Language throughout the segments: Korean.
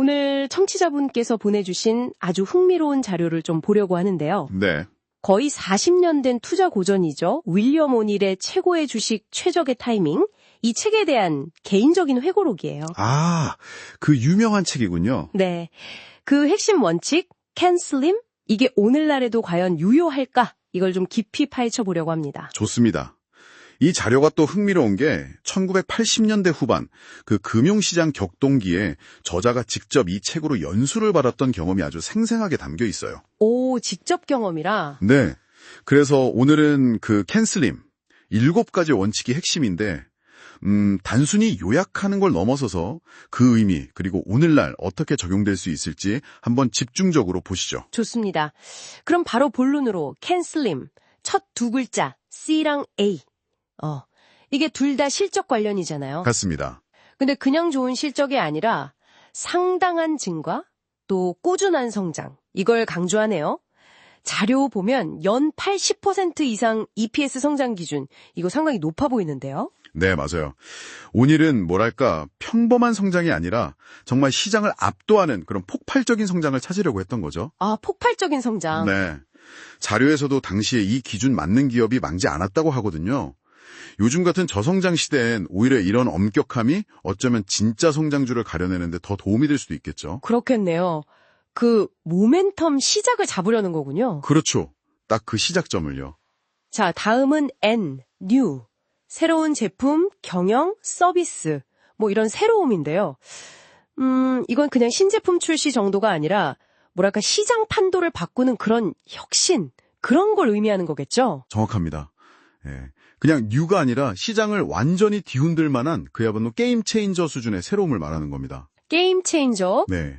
오늘 청취자분께서 보내주신 아주 흥미로운 자료를 좀 보려고 하는데요. 네. 거의 40년 된 투자 고전이죠. 윌리엄 오닐의 최고의 주식 최적의 타이밍. 이 책에 대한 개인적인 회고록이에요. 아, 그 유명한 책이군요. 네. 그 핵심 원칙, 캔슬림? 이게 오늘날에도 과연 유효할까? 이걸 좀 깊이 파헤쳐 보려고 합니다. 좋습니다. 이 자료가 또 흥미로운 게 1980년대 후반 그 금융시장 격동기에 저자가 직접 이 책으로 연수를 받았던 경험이 아주 생생하게 담겨 있어요. 오, 직접 경험이라? 네. 그래서 오늘은 그 캔슬림 7가지 원칙이 핵심인데 단순히 요약하는 걸 넘어서서 그 의미 그리고 오늘날 어떻게 적용될 수 있을지 한번 집중적으로 보시죠. 좋습니다. 그럼 바로 본론으로 캔슬림. 첫 두 글자 C랑 A. 이게 둘 다 실적 관련이잖아요. 같습니다. 근데 그냥 좋은 실적이 아니라 상당한 증가, 또 꾸준한 성장. 이걸 강조하네요. 자료 보면 연 80% 이상 EPS 성장 기준. 이거 상당히 높아 보이는데요. 네, 맞아요. 오늘은 뭐랄까 평범한 성장이 아니라 정말 시장을 압도하는 그런 폭발적인 성장을 찾으려고 했던 거죠. 아, 폭발적인 성장. 네. 자료에서도 당시에 이 기준 맞는 기업이 많지 않았다고 하거든요. 요즘 같은 저성장 시대엔 오히려 이런 엄격함이 어쩌면 진짜 성장주를 가려내는 데 더 도움이 될 수도 있겠죠. 그렇겠네요. 그 모멘텀 시작을 잡으려는 거군요. 그렇죠. 딱 그 시작점을요. 자, 다음은 N, new. 새로운 제품, 경영, 서비스. 뭐 이런 새로움인데요. 이건 그냥 신제품 출시 정도가 아니라 뭐랄까 시장 판도를 바꾸는 그런 혁신, 그런 걸 의미하는 거겠죠? 정확합니다. 예. 그냥 뉴가 아니라 시장을 완전히 뒤흔들 만한 그야말로 게임 체인저 수준의 새로움을 말하는 겁니다. 게임 체인저. 네.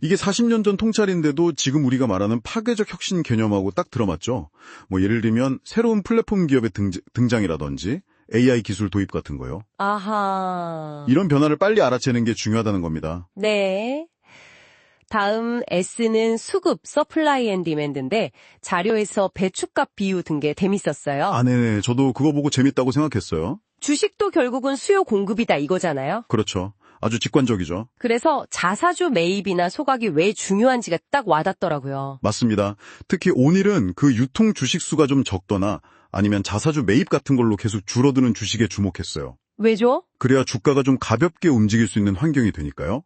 이게 40년 전 통찰인데도 지금 우리가 말하는 파괴적 혁신 개념하고 딱 들어맞죠. 뭐 예를 들면 새로운 플랫폼 기업의 등장이라든지 AI 기술 도입 같은 거요. 아하. 이런 변화를 빨리 알아채는 게 중요하다는 겁니다. 네. 다음 S는 수급, 서플라이 앤 디맨드인데 자료에서 배춧값 비유 든 게 재밌었어요. 아, 네네. 저도 그거 보고 재밌다고 생각했어요. 주식도 결국은 수요 공급이다 이거잖아요. 그렇죠. 아주 직관적이죠. 그래서 자사주 매입이나 소각이 왜 중요한지가 딱 와닿더라고요. 맞습니다. 특히 오늘은 그 유통 주식 수가 좀 적거나 아니면 자사주 매입 같은 걸로 계속 줄어드는 주식에 주목했어요. 왜죠? 그래야 주가가 좀 가볍게 움직일 수 있는 환경이 되니까요.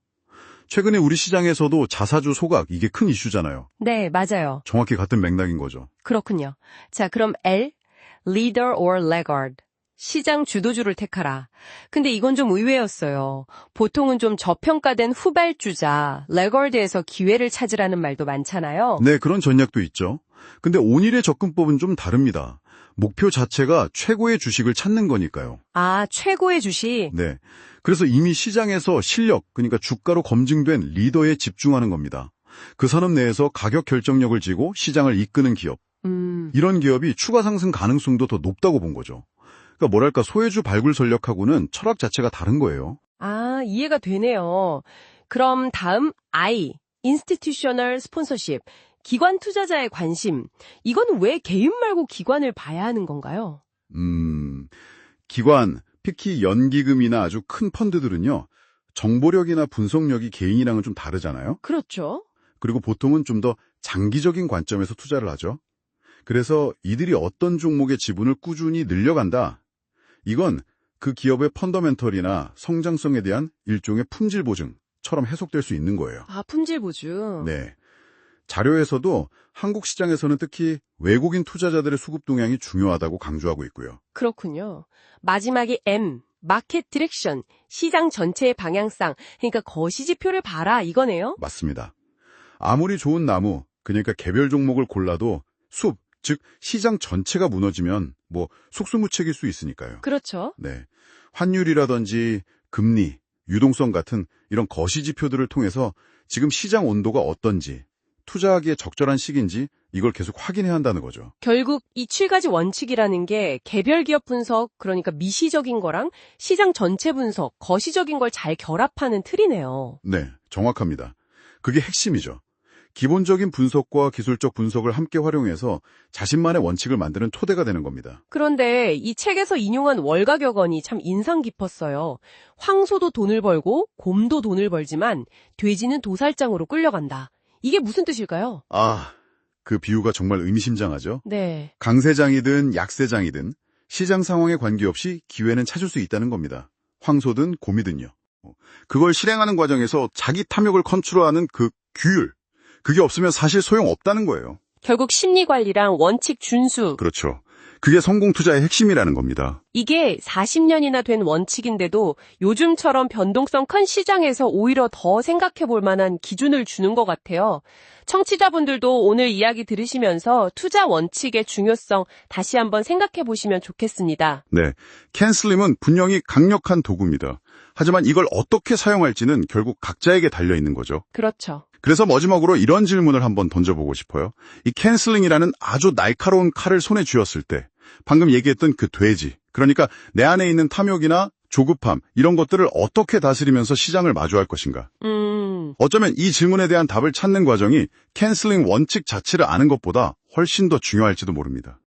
최근에 우리 시장에서도 자사주 소각 이게 큰 이슈잖아요. 네, 맞아요. 정확히 같은 맥락인 거죠. 그렇군요. 자, 그럼 L, leader or laggard. 시장 주도주를 택하라. 근데 이건 좀 의외였어요. 보통은 좀 저평가된 후발주자, laggard에서 기회를 찾으라는 말도 많잖아요. 네, 그런 전략도 있죠. 근데 오늘의 접근법은 좀 다릅니다. 목표 자체가 최고의 주식을 찾는 거니까요. 아, 최고의 주식. 네. 그래서 이미 시장에서 실력, 그러니까 주가로 검증된 리더에 집중하는 겁니다. 그 산업 내에서 가격 결정력을 쥐고 시장을 이끄는 기업. 이런 기업이 추가 상승 가능성도 더 높다고 본 거죠. 그러니까 뭐랄까 소외주 발굴 전략하고는 철학 자체가 다른 거예요. 아, 이해가 되네요. 그럼 다음 I, institutional sponsorship. 기관 투자자의 관심. 이건 왜 개인 말고 기관을 봐야 하는 건가요? 기관, 특히 연기금이나 아주 큰 펀드들은요. 정보력이나 분석력이 개인이랑은 좀 다르잖아요. 그렇죠. 그리고 보통은 좀 더 장기적인 관점에서 투자를 하죠. 그래서 이들이 어떤 종목의 지분을 꾸준히 늘려간다. 이건 그 기업의 펀더멘털이나 성장성에 대한 일종의 품질 보증처럼 해석될 수 있는 거예요. 아, 품질 보증. 네. 자료에서도 한국 시장에서는 특히 외국인 투자자들의 수급 동향이 중요하다고 강조하고 있고요. 그렇군요. 마지막에 M, 마켓 디렉션, 시장 전체의 방향상, 그러니까 거시지표를 봐라 이거네요. 맞습니다. 아무리 좋은 나무, 그러니까 개별 종목을 골라도 숲, 즉 시장 전체가 무너지면 뭐 속수무책일 수 있으니까요. 그렇죠. 네. 환율이라든지 금리, 유동성 같은 이런 거시지표들을 통해서 지금 시장 온도가 어떤지, 투자하기에 적절한 시기인지 이걸 계속 확인해야 한다는 거죠. 결국 이 7가지 원칙이라는 게 개별 기업 분석, 그러니까 미시적인 거랑 시장 전체 분석, 거시적인 걸 잘 결합하는 틀이네요. 네, 정확합니다. 그게 핵심이죠. 기본적인 분석과 기술적 분석을 함께 활용해서 자신만의 원칙을 만드는 토대가 되는 겁니다. 그런데 이 책에서 인용한 월가격언이 참 인상 깊었어요. 황소도 돈을 벌고 곰도 돈을 벌지만 돼지는 도살장으로 끌려간다. 이게 무슨 뜻일까요? 아, 그 비유가 정말 의미심장하죠? 네. 강세장이든 약세장이든 시장 상황에 관계없이 기회는 찾을 수 있다는 겁니다. 황소든 곰이든요. 그걸 실행하는 과정에서 자기 탐욕을 컨트롤하는 그 규율, 그게 없으면 사실 소용없다는 거예요. 결국 심리관리랑 원칙 준수. 그렇죠. 그게 성공 투자의 핵심이라는 겁니다. 이게 40년이나 된 원칙인데도 요즘처럼 변동성 큰 시장에서 오히려 더 생각해 볼 만한 기준을 주는 것 같아요. 청취자분들도 오늘 이야기 들으시면서 투자 원칙의 중요성 다시 한번 생각해 보시면 좋겠습니다. 네, 캔슬림은 분명히 강력한 도구입니다. 하지만 이걸 어떻게 사용할지는 결국 각자에게 달려있는 거죠. 그렇죠. 그래서 마지막으로 이런 질문을 한번 던져보고 싶어요. 이 캔슬링이라는 아주 날카로운 칼을 손에 쥐었을 때 방금 얘기했던 그 돼지, 그러니까 내 안에 있는 탐욕이나 조급함 이런 것들을 어떻게 다스리면서 시장을 마주할 것인가. 어쩌면 이 질문에 대한 답을 찾는 과정이 캔슬링 원칙 자체를 아는 것보다 훨씬 더 중요할지도 모릅니다.